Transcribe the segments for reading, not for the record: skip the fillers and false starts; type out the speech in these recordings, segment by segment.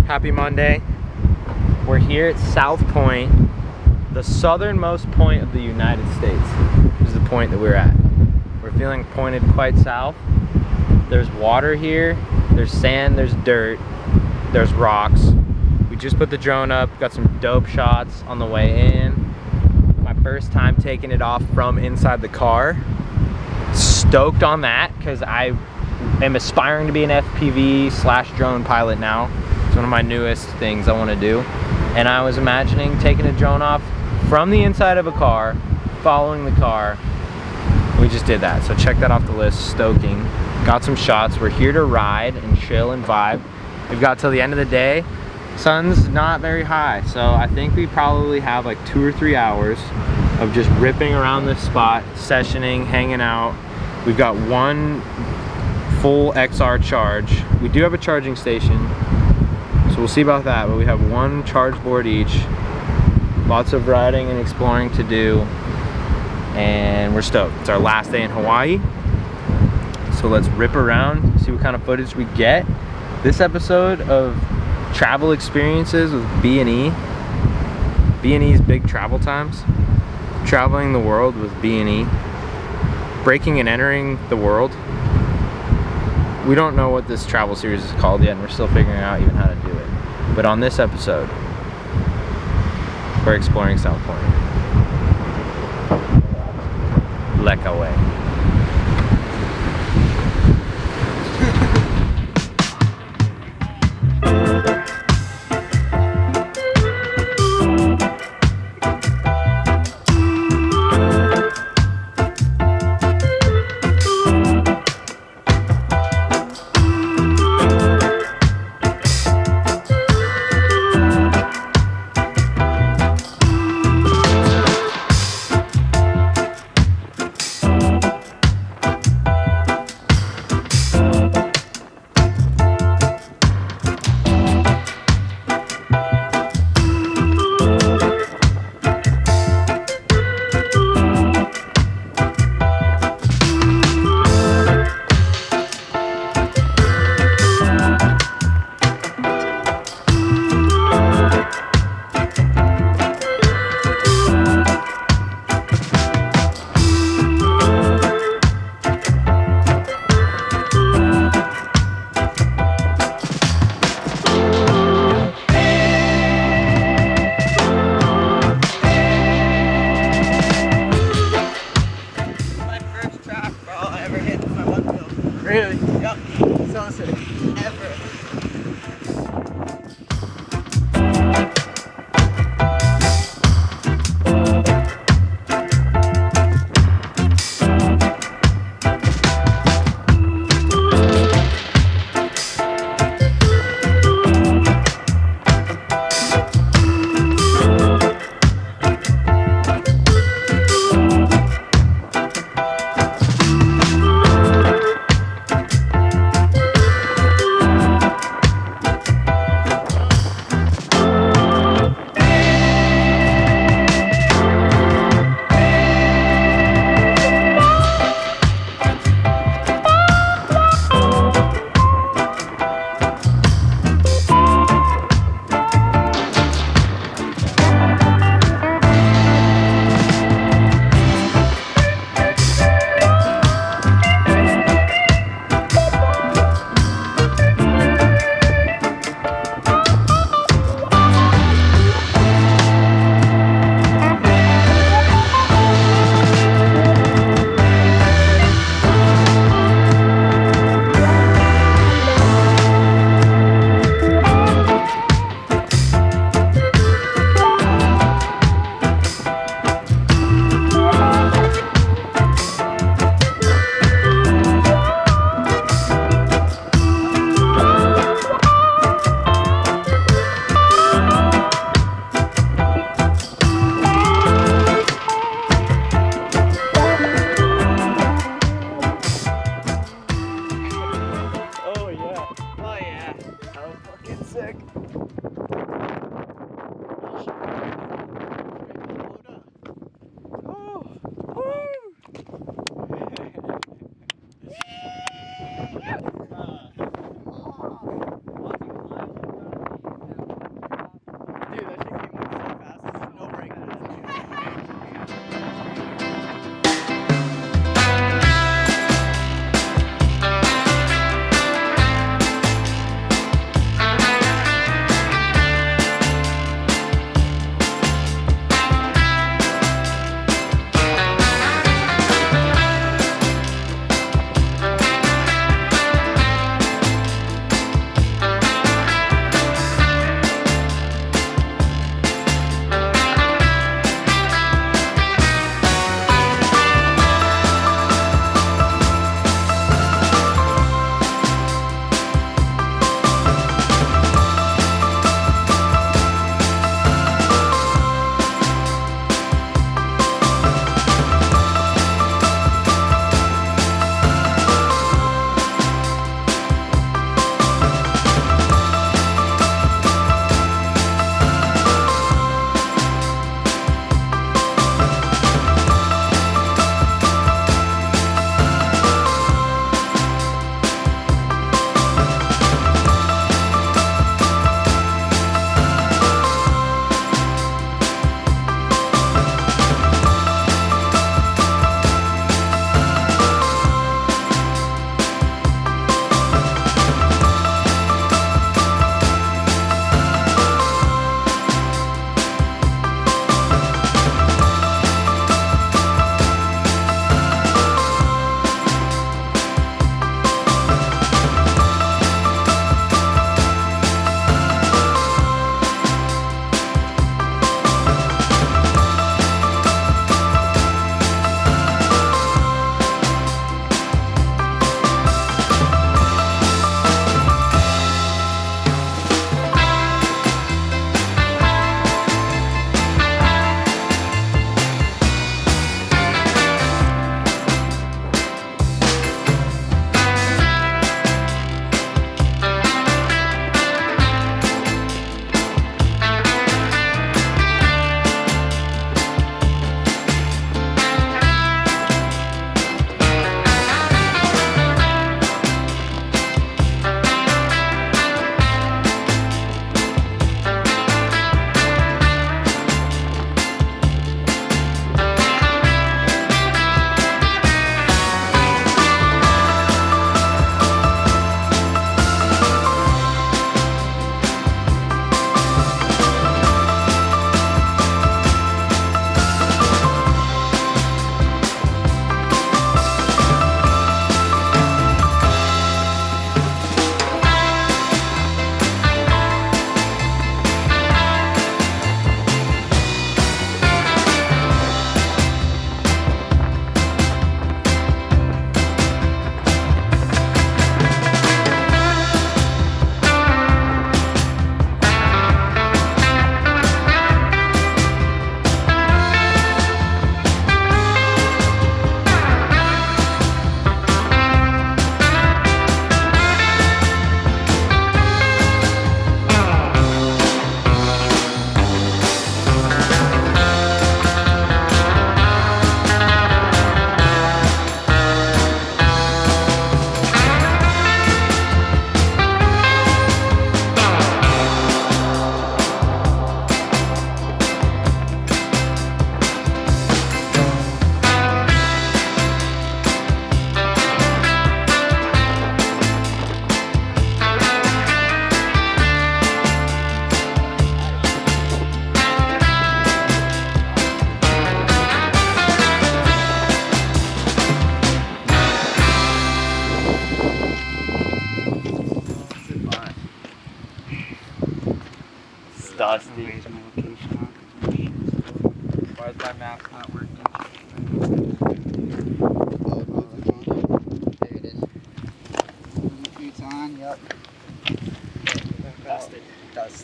Happy Monday. We're here at South Point, the southernmost point of the United States. This is the point that we're at. We're feeling pointed quite south. There's water here, there's sand, there's dirt, there's rocks. We just put the drone up, got some dope shots on the way in. My first time taking it off from inside the car. Stoked on that because I am aspiring to be an FPV/drone pilot now. It's one of my newest things I want to do. And I was imagining taking a drone off from the inside of a car, following the car. We just did that, so check that off the list. Stoking. Got some shots. We're here to ride and chill and vibe. We've got till the end of the day. Sun's not very high, so I think we probably have like 2 or 3 hours of just ripping around this spot, sessioning, hanging out. We've got one full XR charge. We do have a charging station, so we'll see about that, but we have one charge board each. Lots of riding and exploring to do, and we're stoked. It's our last day in Hawaii, so let's rip around, see what kind of footage we get. This episode of travel experiences with B&E. B&E's big travel times. Traveling the world with B&E. Breaking and entering the world. We don't know what this travel series is called yet, and we're still figuring out even how to do it. But on this episode, we're exploring South Point. Lek away. Really? Yep. So sick. Ever.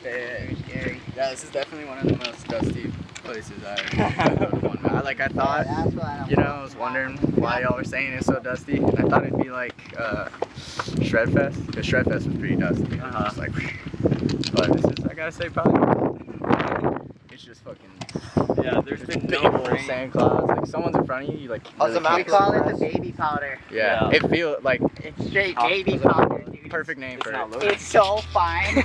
Very scary. Yeah, this is definitely one of the most dusty places I've won. I thought, That's what I don't you know, I was wondering why y'all were saying it's so dusty. And I thought it'd be like Shredfest, because Shredfest was pretty dusty. And I was just like, but this is, I gotta say, probably, it's just fucking, Yeah, there's been big no sand clouds. Like, someone's in front of you, you like, We really can't call see. it the baby powder. Yeah, Yeah. it feels like, It's straight Oh, baby was it- powder, dude. perfect name It's for not it. loaded. It's so fine.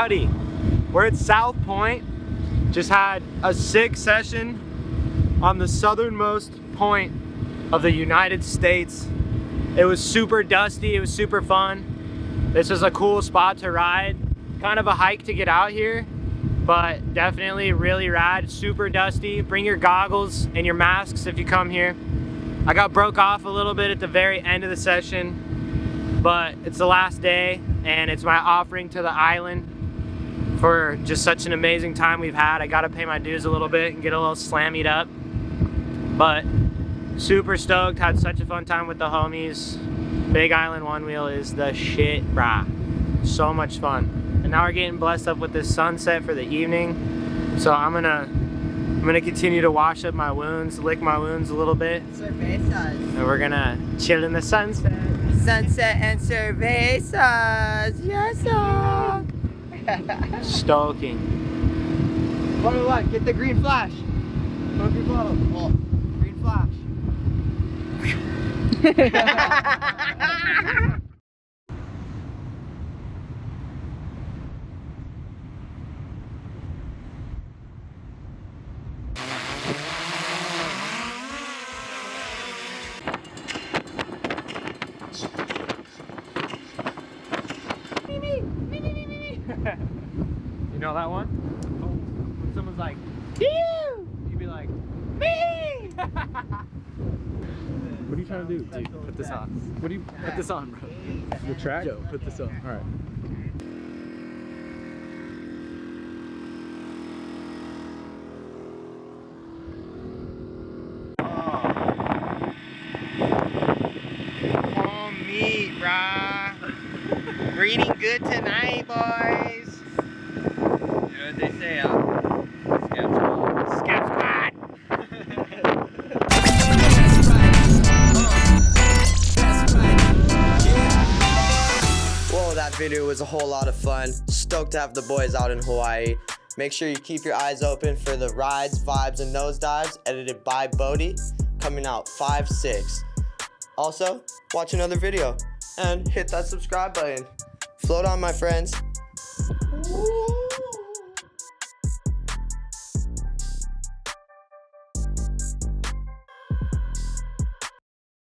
Howdy. We're at South Point. Just had a sick session on the southernmost point of the United States. It was super dusty, it was super fun. This is a cool spot to ride. Kind of a hike to get out here, but definitely really rad, super dusty. Bring your goggles and your masks if you come here. I got broke off a little bit at the very end of the session, but it's the last day and it's my offering to the island for just such an amazing time we've had. I gotta pay my dues a little bit and get a little slammied up, but super stoked, had such a fun time with the homies. Big Island Onewheel is the shit, brah. So much fun. And now we're getting blessed up with this sunset for the evening. So I'm gonna continue to wash up my wounds, lick my wounds a little bit. Cervezas. And we're gonna chill in the sunset. Sunset and cervezas. Yes, sir. Stoking. What? Get the green flash. Smoke your bottle. Oh, green flash. You know that one? When someone's like, you! You'd be like, me! What are you trying to do? Dude, put this on. What do you Put this on, bro. the track? Yo, put this on. All right. Oh, meat, brah. We're eating good tonight, boys. You know what they say, Scab squad. Whoa, that video was a whole lot of fun. Stoked to have the boys out in Hawaii. Make sure you keep your eyes open for the rides, vibes, and nosedives edited by Bodhi, coming out 5/6. Also, watch another video and hit that subscribe button. Float on, my friends. Woo.